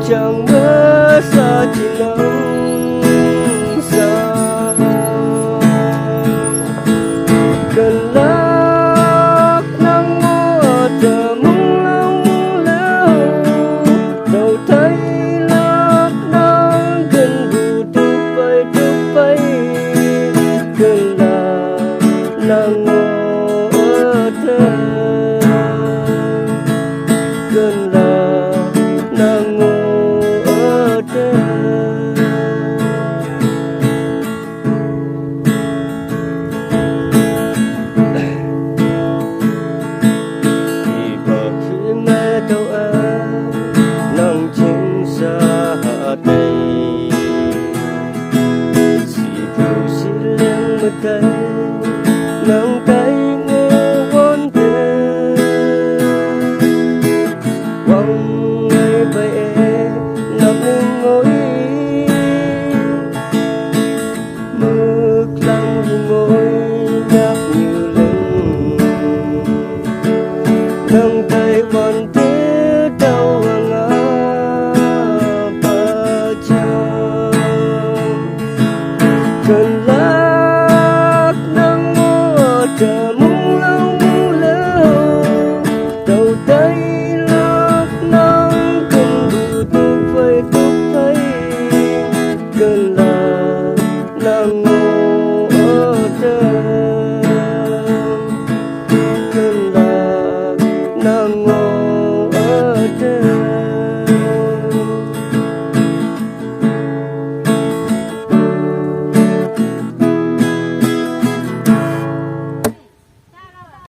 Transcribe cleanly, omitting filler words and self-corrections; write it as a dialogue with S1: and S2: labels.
S1: chẳng mơ xa chỉ nắng xa cần lắc nắng mưa chờ mong lâu lâu đâu thấy lắc nắng gần đủ tụt vây cần là nắng mưa thơ cần là nắng mưa nắng tay ngô vốn thơ quăng ngay về nằm lên ngồi mực lăng ngồi nhấp như lần nắng tay vốn thơ đau ngã ba chồng cơn chờ mong lâu đầu tay lắc nắng cần đủ tụt vây cơn là nắng